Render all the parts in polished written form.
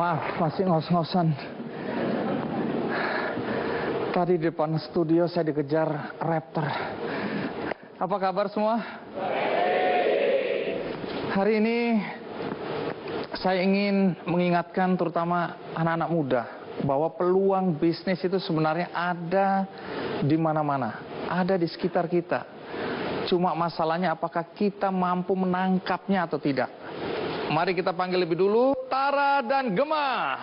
Maaf, masih ngos-ngosan. Tadi di depan studio saya dikejar raptor. Apa kabar semua? Hari ini saya ingin mengingatkan terutama anak-anak muda bahwa peluang bisnis itu sebenarnya ada di mana-mana, ada di sekitar kita. Cuma masalahnya apakah kita mampu menangkapnya atau tidak. Mari kita panggil lebih dulu Tara dan Gema.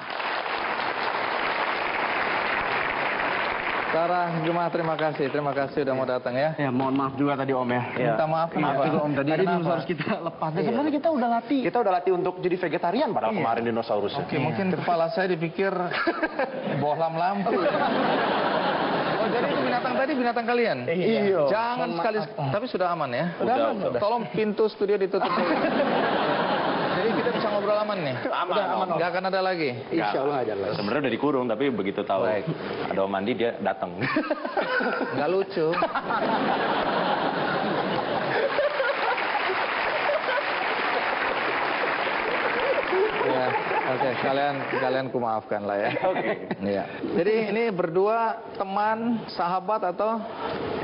Tara, Gema, terima kasih udah mau datang ya. Ya, mohon maaf juga tadi Om ya. Minta maaf kenapa? Om, tadi dinosaurus kita lepas. Sebenarnya kita udah latih. Kita udah latih untuk jadi vegetarian padahal kemarin dinosaurus. Oke, mungkin kepala saya dipikir bohlam lampu. Oh, jadi itu binatang kalian? Iya. Jangan sekali, tapi sudah aman ya? Udah aman. Tolong pintu studio ditutup. Jadi kita bisa ngobrol aman nih? Aman. Nggak akan ada lagi? Insya Allah ada lagi. Sebenarnya udah dikurung, tapi begitu tahu ada Om Andi dia datang. Nggak lucu. Ya, oke, kalian kumaafkan lah ya. Oke. Ya. Jadi ini berdua teman, sahabat atau?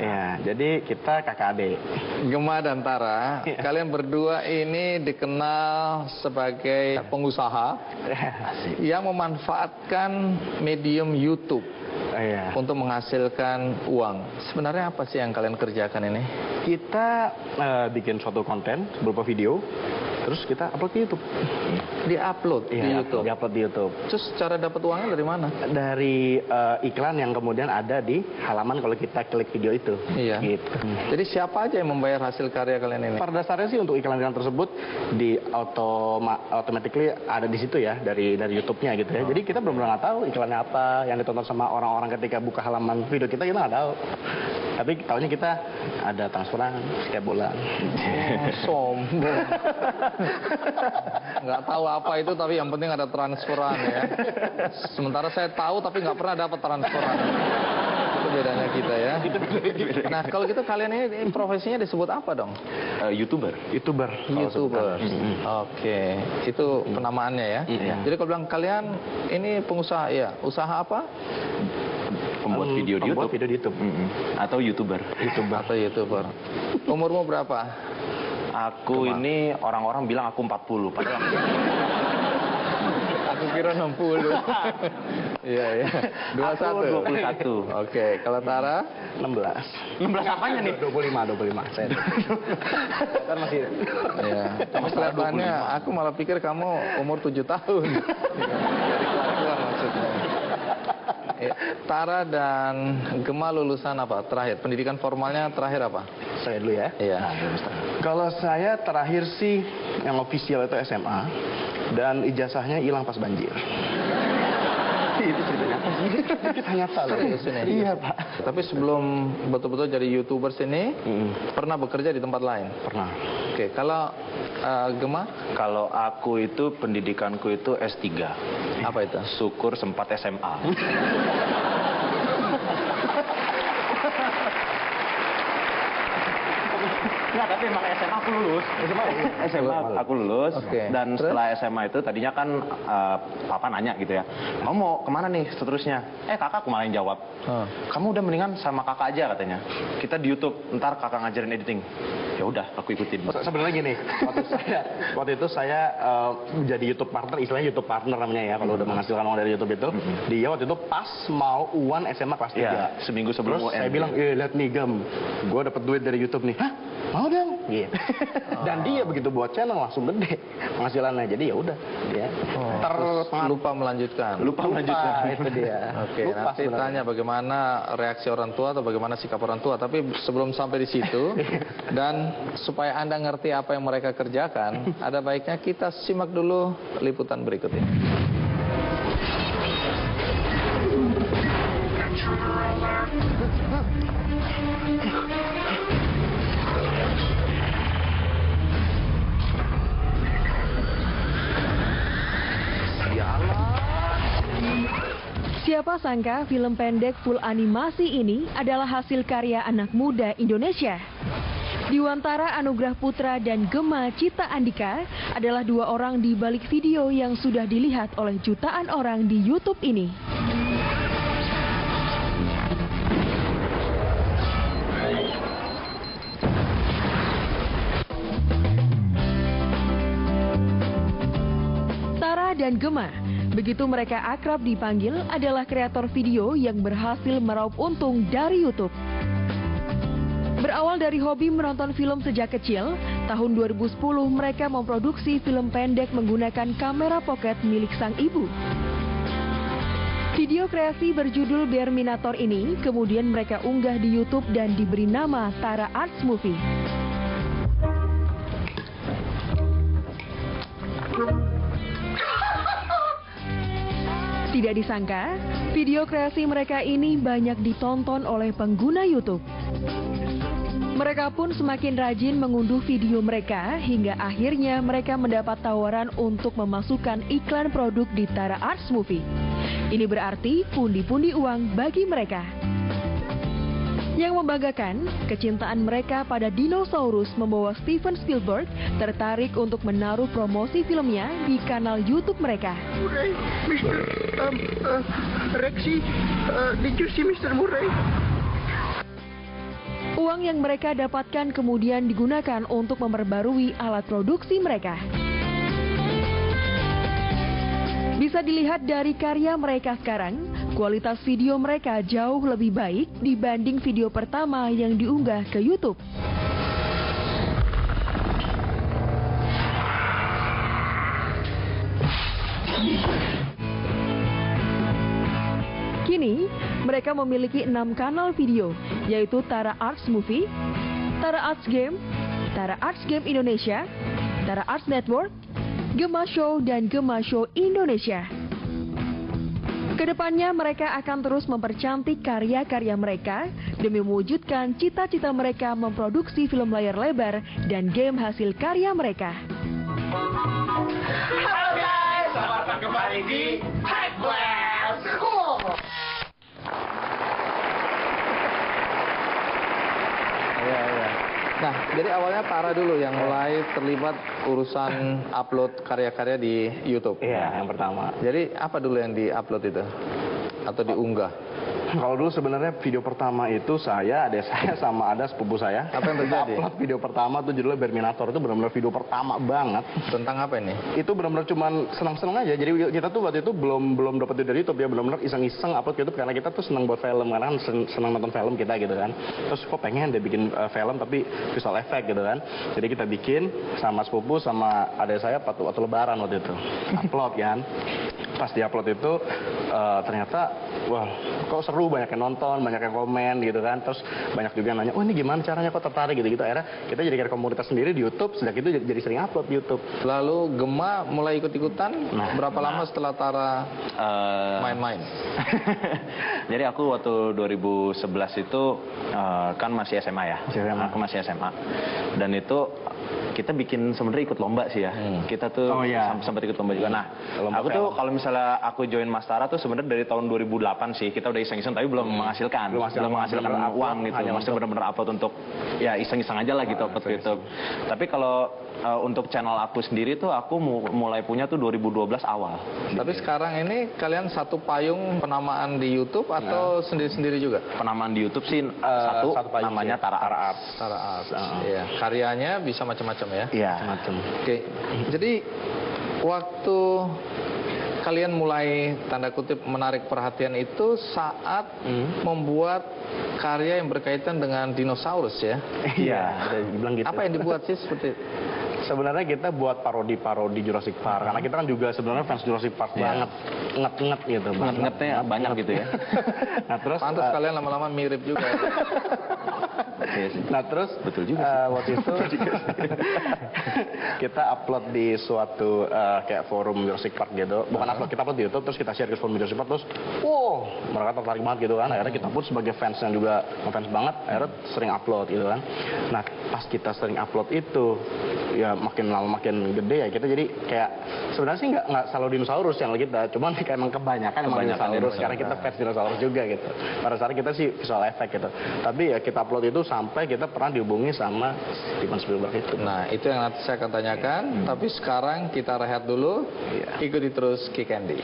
Ya, jadi kita kakak adik. Gema dan Tara, kalian berdua ini dikenal sebagai pengusaha yang memanfaatkan medium YouTube untuk menghasilkan uang. Sebenarnya apa sih yang kalian kerjakan ini? Kita bikin suatu konten berupa video, terus kita upload ke YouTube. Di-upload di YouTube? Di-upload di YouTube. Terus cara dapat uangnya dari mana? Dari iklan yang kemudian ada di halaman kalau kita klik video itu. Iya. Gitu. Jadi siapa aja yang membayar hasil karya kalian ini? Pada dasarnya sih untuk iklan-iklan tersebut di automatically ada di situ ya dari YouTube-nya gitu ya. Jadi kita benar-benar nggak tahu iklannya apa yang ditonton sama orang-orang ketika buka halaman video kita nggak tahu. Tapi tahunya kita ada transferan setiap bulan. Sombong. Nggak tahu apa itu, tapi yang penting ada transferan ya. Sementara saya tahu tapi nggak pernah dapat transferan. Itu bedanya kita ya. Nah kalau gitu kalian ini profesinya disebut apa dong? YouTuber. Oke, itu penamaannya ya. Jadi kalau bilang kalian ini pengusaha ya, usaha apa? Pembuat video di YouTube. Atau YouTuber. Umurmu berapa? Aku ini orang-orang bilang aku 40, padahal Aku kira 60. Iya. 21. Aku 21. Oke, kalau Tara 16. 16 apanya nih? 25. Saya kan masih. ya. Tapi kelihatannya aku malah pikir kamu umur 7 tahun. Dari kelakuan maksudnya. Tara dan Gema lulusan apa? Terakhir, pendidikan formalnya terakhir apa? Saya dulu ya. Iya. Kalau saya terakhir sih yang official itu SMA dan ijazahnya hilang pas banjir. Itu ceritanya apa sih? Kita nyata loh. Iya Pak. Tapi sebelum betul-betul jadi YouTuber sini, pernah bekerja di tempat lain? Pernah. Oke, kalau Gema? Kalau aku itu pendidikanku itu S3. Apa itu? Syukur sempat SMA. Nggak, tapi emang SMA aku lulus. SMA aku lulus. Dan setelah SMA itu tadinya kan papa nanya gitu ya, kamu mau kemana nih seterusnya? Kakak aku malah yang jawab, kamu udah mendingan sama kakak aja katanya. Kita di YouTube, ntar kakak ngajarin editing. Ya udah, aku ikutin. Sebenarnya gini, waktu itu saya menjadi YouTube partner, istilahnya YouTube partner namanya ya, kalau udah menghasilkan uang dari YouTube itu. Dia waktu itu pas mau UAN SMA kelas 3. Ya, seminggu sebelum Terus UN. saya bilang, lihat nih Gem, gue dapet duit dari YouTube nih. Hah? Mau dong? Gitu. Dan dia begitu buat channel langsung gede penghasilannya. Jadi ya udah, dia lupa melanjutkan. Itu dia. Oke, nanti tanya bagaimana reaksi orang tua atau bagaimana sikap orang tua. Tapi sebelum sampai di situ dan supaya Anda ngerti apa yang mereka kerjakan, ada baiknya kita simak dulu liputan berikut ini. Siapa sangka film pendek full animasi ini adalah hasil karya anak muda Indonesia. Diwantara Anugrah Putra dan Gema Cita Andika adalah dua orang di balik video yang sudah dilihat oleh jutaan orang di YouTube ini. Tara dan Gema, begitu mereka akrab dipanggil, adalah kreator video yang berhasil meraup untung dari YouTube. Berawal dari hobi menonton film sejak kecil, tahun 2010 mereka memproduksi film pendek menggunakan kamera pocket milik sang ibu. Video kreasi berjudul Berminator ini kemudian mereka unggah di YouTube dan diberi nama Tara Arts Movie. Tidak disangka, video kreasi mereka ini banyak ditonton oleh pengguna YouTube. Mereka pun semakin rajin mengunduh video mereka hingga akhirnya mereka mendapat tawaran untuk memasukkan iklan produk di Tara Arts Movie. Ini berarti pundi-pundi uang bagi mereka. Yang membanggakan, kecintaan mereka pada dinosaurus membawa Steven Spielberg tertarik untuk menaruh promosi filmnya di kanal YouTube mereka. Murray, Rexy, did you see Mr. Murray? Uang yang mereka dapatkan kemudian digunakan untuk memperbarui alat produksi mereka. Bisa dilihat dari karya mereka sekarang, kualitas video mereka jauh lebih baik dibanding video pertama yang diunggah ke YouTube. Kini, mereka memiliki 6 kanal video, yaitu Tara Arts Movie, Tara Arts Game, Tara Arts Game Indonesia, Tara Arts Network, Gema Show, dan Gema Show Indonesia. Kedepannya mereka akan terus mempercantik karya-karya mereka demi mewujudkan cita-cita mereka memproduksi film layar lebar dan game hasil karya mereka. Halo guys, selamat datang kembali di Hack Blast. Nah, jadi awalnya Tara dulu yang mulai terlibat urusan upload karya-karya di YouTube. Iya, yang pertama. Jadi apa dulu yang di-upload itu? Atau diunggah? Kalau dulu sebenarnya video pertama itu saya, adik saya sama ada sepupu saya. Apa yang terjadi? Upload video pertama tuh judulnya Berminator, itu benar-benar video pertama banget. Tentang apa ini? Itu benar-benar cuman senang-senang aja. Jadi kita tuh waktu itu belum dapat dari YouTube ya, benar-benar iseng-iseng upload YouTube karena kita tuh senang buat film, karena kan senang nonton film kita gitu kan. Terus kok pengen deh bikin film tapi visual effect gitu kan. Jadi kita bikin sama sepupu sama adik saya waktu lebaran waktu itu. Upload kan. Pas di-upload itu ternyata wah, kok seru, banyak yang nonton, banyak yang komen gitu kan. Terus banyak juga yang nanya, "Oh, ini gimana caranya, kok tertarik?" gitu-gitu. Akhirnya kita jadi kayak komunitas sendiri di YouTube, sejak itu jadi sering upload di YouTube. Lalu Gema mulai ikut-ikutan. Berapa lama setelah Tara main-main? Jadi aku waktu 2011 itu kan masih SMA ya. Aku masih SMA. Dan itu kita bikin sebenarnya ikut lomba sih ya. Kita tuh sempat ikut lomba juga. Nah, aku tuh kalau misalnya aku join Mas Tara tuh sebenarnya dari tahun 2008 sih. Kita udah iseng-iseng tapi belum menghasilkan. Belum menghasilkan uang gitu. Maksudnya benar-benar upload untuk ya iseng-iseng aja lah gitu upload YouTube. Tapi kalau untuk channel aku sendiri tuh aku mulai punya tuh 2012 awal. Tapi sekarang ini kalian satu payung penamaan di YouTube atau sendiri-sendiri juga? Penamaan di YouTube sih satu namanya Tara Arts. Tara Arts. Iya. Karyanya bisa macam-macam ya? Iya. Macam. Oke. Jadi waktu kalian mulai tanda kutip menarik perhatian itu saat membuat karya yang berkaitan dengan dinosaurus ya? Iya, bilang gitu. Apa yang dibuat sih seperti sebenarnya kita buat parodi-parodi Jurassic Park karena kita kan juga sebenarnya fans Jurassic Park banget, nget-nget gitu. Nget-ngetnya banyak gitu ya. Nah terus pantas kalian lama-lama mirip juga. Nah terus betul juga waktu itu kita upload di suatu kayak forum Jurassic Park gitu. Bukan upload, kita upload di YouTube terus kita share ke forum Jurassic Park terus wow, mereka tertarik banget gitu kan. Akhirnya kita pun sebagai fans yang juga ngefans banget akhirnya sering upload gitu kan. Nah pas kita sering upload itu ya makin lama makin gede ya kita jadi kayak sebenarnya sih nggak selalu dinosaurus yang kita, cuman kayak emang kebanyakan dinosaurus karena kita fans dinosaurus juga gitu. Pada saat kita sih visual effect gitu. Tapi ya kita upload itu sampai kita pernah dihubungi sama Steven Spielberg itu. Nah, itu yang nanti saya akan tanyakan. Tapi sekarang kita rehat dulu. Ikuti terus Kick Andy.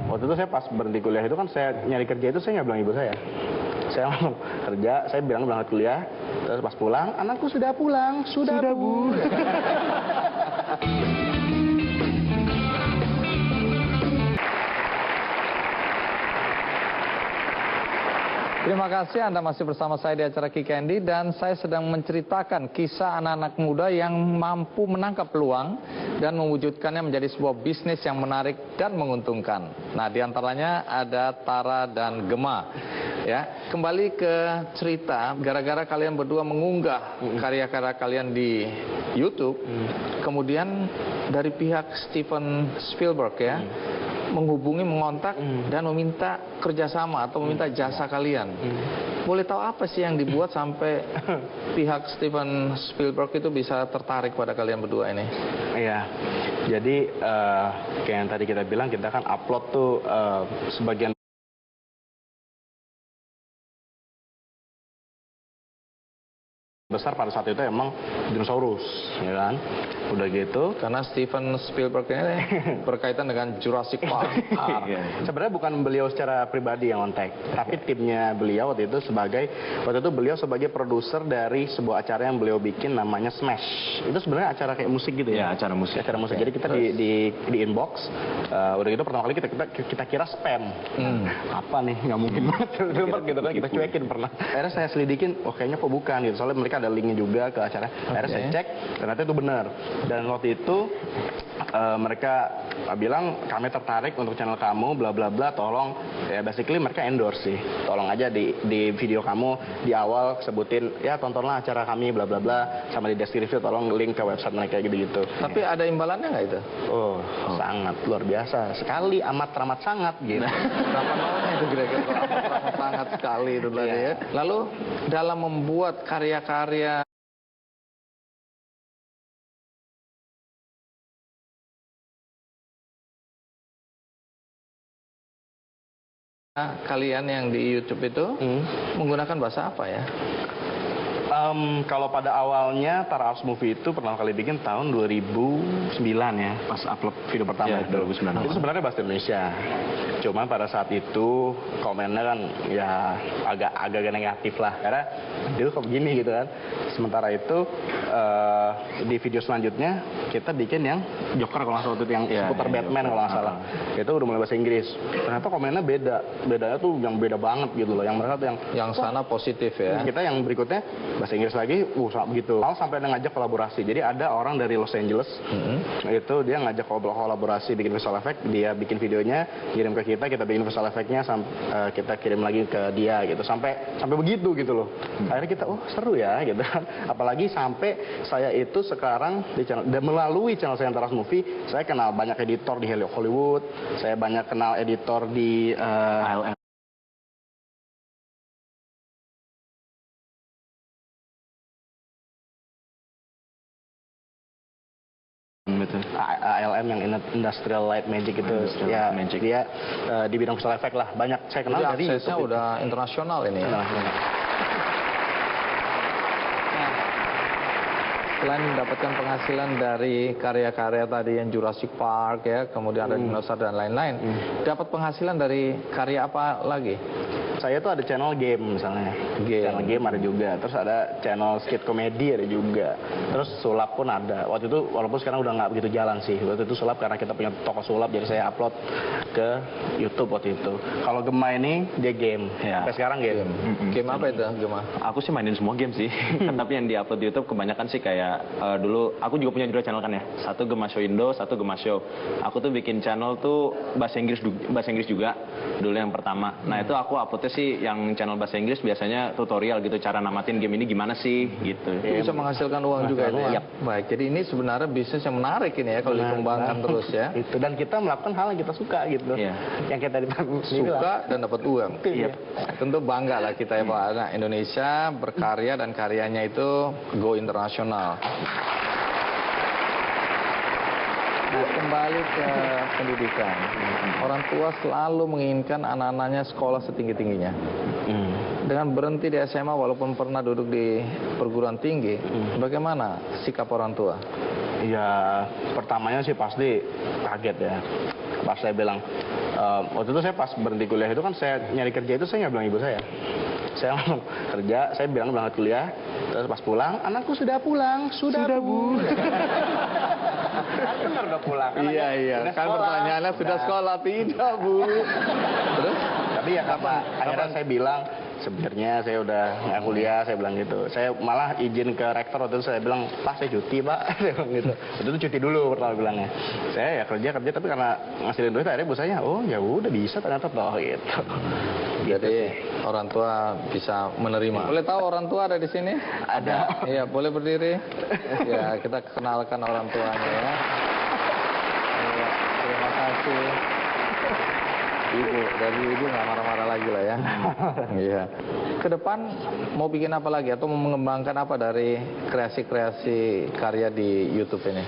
Waktu itu saya pas berhenti kuliah itu kan saya nyari kerja itu saya nggak bilang ibu saya. Saya langsung kerja, saya bilang berangkat kuliah, terus pas pulang, anakku sudah pulang, sudah Bu. Terima kasih Anda masih bersama saya di acara Kick Andy dan saya sedang menceritakan kisah anak-anak muda yang mampu menangkap peluang dan mewujudkannya menjadi sebuah bisnis yang menarik dan menguntungkan. Nah, diantaranya ada Tara dan Gema. Ya, kembali ke cerita, gara-gara kalian berdua mengunggah karya-karya kalian di YouTube, kemudian dari pihak Steven Spielberg ya, menghubungi, mengontak dan meminta kerjasama atau meminta jasa kalian. Boleh tahu apa sih yang dibuat sampai pihak Steven Spielberg itu bisa tertarik pada kalian berdua ini? Iya, jadi kayak yang tadi kita bilang, kita kan upload tuh sebagian besar pada saat itu emang dinosaurus, ya kan? Udah gitu. Karena Steven Spielberg ini berkaitan dengan Jurassic Park. Sebenarnya bukan beliau secara pribadi yang kontak, tapi timnya beliau waktu itu beliau sebagai produser dari sebuah acara yang beliau bikin namanya Smash. Itu sebenarnya acara kayak musik gitu ya? Ya, acara musik. Acara musik. Jadi kita di inbox. Udah gitu pertama kali kita kira spam. Apa nih? Nggak mungkin banget gitu kan, kita cuekin pernah. Akhirnya saya selidikin, oh kayaknya kok bukan gitu. Soalnya mereka ada linknya juga ke acara. Akhirnya saya cek, ternyata itu benar. Dan waktu itu mereka bilang kami tertarik untuk channel kamu, bla bla bla. Tolong, ya basically mereka endorse sih. Tolong aja di video kamu di awal sebutin, ya tontonlah acara kami, bla bla bla. Sama di deskripsi tolong link ke website mereka gitu-gitu. Tapi ada imbalannya nggak itu? Oh, sangat luar biasa. Sekali amat teramat sangat gitu. Berapa nolnya itu kira-kira? Amat sangat sekali itu tadi ya. Lalu dalam membuat karya-karya kalian yang di YouTube itu menggunakan bahasa apa ya? Kalau pada awalnya Tara Arts Movie itu pertama kali bikin tahun 2009 ya, pas upload video pertama itu. 2009. Itu sebenarnya bahasa Indonesia. Cuma pada saat itu komennya kan ya agak negatif lah, karena dia kok begini gitu kan. Sementara itu di video selanjutnya kita bikin yang Joker kalau nggak salah, itu yang seputar Batman kalau nggak salah. Itu udah mulai bahasa Inggris. Ternyata komennya bedanya tuh yang beda banget gitu loh. Yang mereka tuh yang sana positif ya. Kita yang berikutnya bahasa Inggris lagi, begitu. Lalu sampai ada ngajak kolaborasi. Jadi ada orang dari Los Angeles, itu dia ngajak kolaborasi bikin visual effect, dia bikin videonya, kirim ke kita bikin visual effect-nya, kita kirim lagi ke dia gitu. Sampai begitu gitu loh. Akhirnya kita, oh seru ya gitu kan. Apalagi sampai saya itu sekarang di channel, dan melalui channel saya Tara Arts Movie, saya kenal banyak editor di Hollywood, saya banyak kenal editor di ALM. ALM yang Industrial Light Magic itu ya Magic. Dia di bidang visual effect lah, banyak saya kenal. Jadi dari aksesnya YouTube udah internasional ini ya. Selain mendapatkan penghasilan dari karya-karya tadi yang Jurassic Park ya, kemudian ada dinosaur dan lain-lain, dapat penghasilan dari karya apa lagi? Saya tuh ada channel game misalnya, channel game ada juga, terus ada channel skit komedi ada juga, terus sulap pun ada. Waktu itu walaupun sekarang udah nggak begitu jalan sih, waktu itu sulap karena kita punya toko sulap, jadi saya upload ke YouTube waktu itu. Kalau Gema ini dia game, sampai sekarang game. Game apa itu Gema? Aku sih mainin semua game sih, tapi yang di-upload di YouTube kebanyakan sih kayak dulu aku juga punya dua channel kan ya, satu Gema Show Indo, satu Gema Show. Aku tuh bikin channel tuh bahasa Inggris juga dulu yang pertama. Nah itu aku uploadnya sih yang channel bahasa Inggris biasanya tutorial gitu, cara namatin game ini gimana sih gitu. Itu bisa menghasilkan uang juga itu ya. Baik, jadi ini sebenarnya bisnis yang menarik ini ya kalau dikembangkan terus ya. Itu, dan kita melakukan hal yang kita suka gitu. Yang kita suka dan dapat uang. Tentu bangga lah kita ya Pak. Nah, Indonesia berkarya dan karyanya itu go internasional. Nah, kembali ke pendidikan. Orang tua selalu menginginkan anak-anaknya sekolah setinggi-tingginya. Dengan berhenti di SMA walaupun pernah duduk di perguruan tinggi, bagaimana sikap orang tua? Ya, pertamanya sih pasti kaget ya. Pas saya bilang, waktu itu saya pas berhenti kuliah itu kan saya nyari kerja itu saya nggak bilang ibu saya. Saya langsung kerja, saya bilang berangkat kuliah, terus pas pulang, anakku sudah pulang, sudah bu. Benar udah pulang. Iya. Kan pertanyaannya sudah sekolah, tidak bu. Terus? Tapi ya kapan? Akhirnya saya bilang, sebenarnya saya udah nggak kuliah, saya bilang gitu. Saya malah izin ke rektor waktu itu, saya bilang, Pak saya cuti Pak, saya bilang gitu. Waktu itu cuti dulu pertama bilangnya. Saya ya kerja tapi karena ngasilin duit akhirnya bos saya, oh ya udah bisa ternyata toh gitu. Jadi orang tua bisa menerima. Boleh tahu orang tua ada di sini? Ada. Iya, boleh berdiri. Ya, kita kenalkan orang tuanya ya. Iya, terima kasih. Ibu, dari ibu nggak marah-marah lagi lah ya. Iya. Ke depan mau bikin apa lagi atau mau mengembangkan apa dari kreasi-kreasi karya di YouTube ini?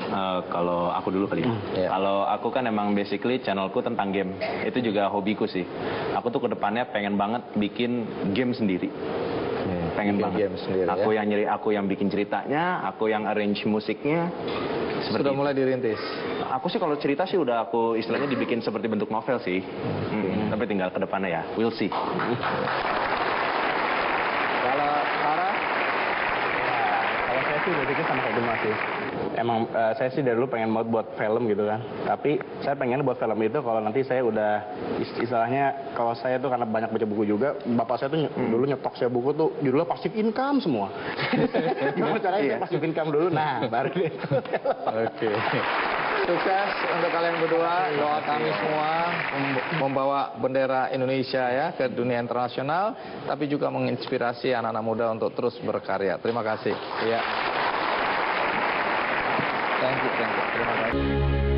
Kalau aku dulu kali ya. Iya. Kalau aku kan emang basically channelku tentang game. Itu juga hobiku sih. Aku tuh kedepannya pengen banget bikin game sendiri. Pengen bikin banget. game sendiri, Aku yang bikin ceritanya, aku yang arrange musiknya. Sudah mulai dirintis. Aku sih kalau cerita sih udah aku istilahnya dibikin seperti bentuk novel sih. Tapi tinggal ke depannya ya. We'll see. Kalau Sarah? Kalau saya sih basicnya sama kayak Gemma sih. Emang saya sih dari dulu pengen banget buat film gitu kan. Tapi saya pengen buat film itu kalau nanti saya udah istilahnya kalau saya tuh karena banyak baca buku juga, bapak saya tuh dulu nyetok saya buku tuh judulnya passive income semua. Gimana caranya passive income dulu? Nah, baru deh. Oke. Sukses untuk kalian berdua. Doa kami semua membawa bendera Indonesia ya ke dunia internasional, tapi juga menginspirasi anak-anak muda untuk terus berkarya. Terima kasih. Ya. Thank you. Terima kasih.